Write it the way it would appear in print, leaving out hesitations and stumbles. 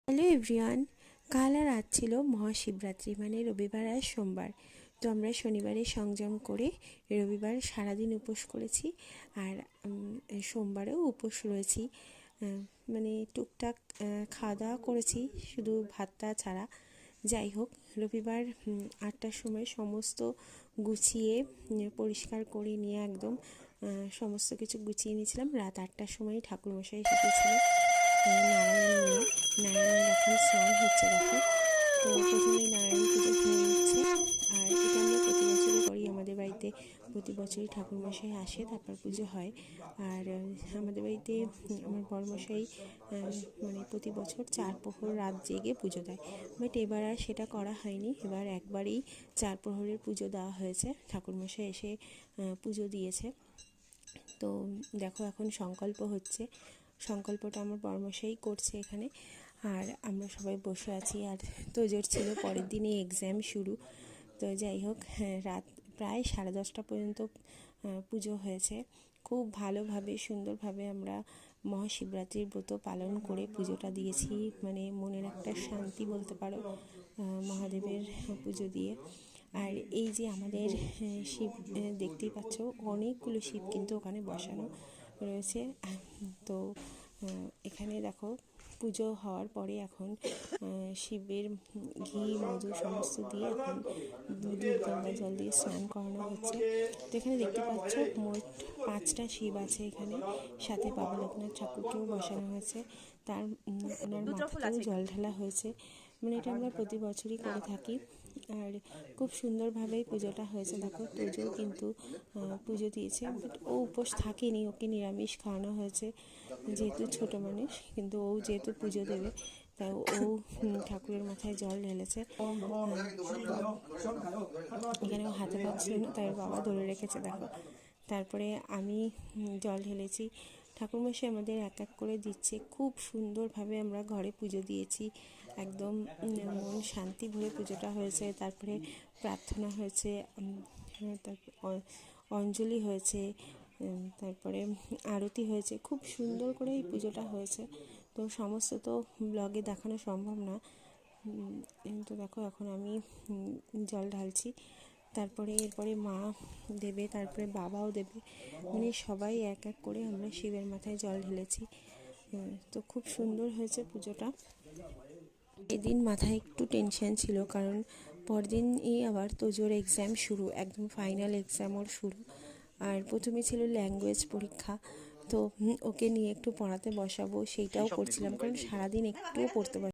Hello everyone, কাল আর আজ ছিল মহাশিবরাত্রি, মানে রবিবার আর সোমবার। তো আমরা শনিবারে সংযম করে রবিবার সারাদিন উপোস করেছি, আর সোমবারেও উপোস রয়েছি। মানে টুকটাক খাওয়া দাওয়া করেছি, শুধু ভাতটা ছাড়া। যাই হোক, রবিবার 8টার সময় সমস্ত গুছিয়ে পরিষ্কার করে নিয়ে একদম সমস্ত কিছু গুছিয়ে নিয়েছিলাম। রাত 8টার সময় ঠাকুরমশাই এসেছিল নারায়ণ নিয়ে। নারায়ণের এখন স্নান হচ্ছে, দেখো। তো প্রথমেই নারায়ণ পুজো হয়ে নিচ্ছে, আর এটা আমরা প্রতি বছরই করি। আমাদের বাড়িতে প্রতি বছরই ঠাকুরমশাই আসে, তারপর পুজো হয়। আর আমাদের বাড়িতে আমার বড়মশাই মানে প্রতি বছর 4 প্রহর রাত জেগে পুজো দেয়, বাট এবার আর সেটা করা হয়নি। এবার একবারেই 4 প্রহরের পুজো দেওয়া হয়েছে, ঠাকুরমশাই এসে পুজো দিয়েছে। তো দেখো, এখন সংকল্প হচ্ছে। সংকল্পটা আমার বড়মশাই করছে এখানে, আর আমরা সবাই বসে আছি। আর তোজোর ছিল পরের দিনই এক্সাম শুরু। তো যাই হোক, রাত প্রায় 10:30 পর্যন্ত পুজো হয়েছে। খুব ভালোভাবে সুন্দরভাবে আমরা মহাশিবরাত্রির ব্রত পালন করে পুজোটা দিয়েছি। মানে মনের একটা শান্তি বলতে পারো মহাদেবের পুজো দিয়ে। আর এই যে আমাদের শিব দেখতেই পাচ্ছ, অনেকগুলো শিব কিন্তু ওখানে বসানো রয়েছে। তো এখানে দেখো, পুজো হওয়ার পরে এখন শিবের ঘি মধু সমস্ত দিয়ে এখন দুধ গঙ্গা জল দিয়ে স্নান করানো হচ্ছে। তো এখানে দেখতে পাচ্ছ মোট 5টা শিব আছে এখানে, সাথে বাবা লোকনাথ ঠাকুরকেও বসানো হয়েছে। তার ওনার মাথাতেও জল ঢালা হয়েছে। মানে এটা আমরা প্রতি বছরই করে থাকি, আর খুব সুন্দরভাবেই পুজোটা হয়েছে। দেখো, তোজও কিন্তু পুজো দিয়েছে, বাট ও উপোস থাকেনি, ওকে নিরামিষ খাওয়ানো হয়েছে যেহেতু ছোট মানুষ। কিন্তু ও যেহেতু পুজো দেবে, তাই ও ঠাকুরের মাথায় জল ঢেলেছে। এখানে ও হাতে পাচ্ছিল না, তাই বাবা ধরে রেখেছে, দেখো। তারপরে আমি জল ঢেলেছি। ঠাকুরমশাই আমাদের এক এক করে দিচ্ছে। খুব সুন্দরভাবে আমরা ঘরে পুজো দিয়েছি, একদম মন শান্তি ভরে পুজোটা হয়েছে। তারপরে প্রার্থনা হয়েছে, তারপর অঞ্জলি হয়েছে, তারপরে আরতি হয়েছে। খুব সুন্দর করে এই পুজোটা হয়েছে। তো সমস্ত তো ব্লগে দেখানো সম্ভব না। তো দেখো, এখন আমি জল ঢালছি, তারপরে এরপরে মা দেবে, তারপরে বাবাও দেবে। মানে সবাই এক এক করে আমরা শিবের মাথায় জল ঢেলেছি। তো খুব সুন্দর হয়েছে পুজোটা। এদিন মাথায় একটু টেনশন ছিল, কারণ পরদিনই আবার তোজোর এক্সাম শুরু, একদম ফাইনাল এক্সাম ওর শুরু। আর প্রথমে ছিল ল্যাঙ্গুয়েজ পরীক্ষা। তো ওকে নিয়ে একটু পড়াতে বসাবো, সেইটাও করছিলাম, কারণ সারাদিন একটুও পড়তে পারি।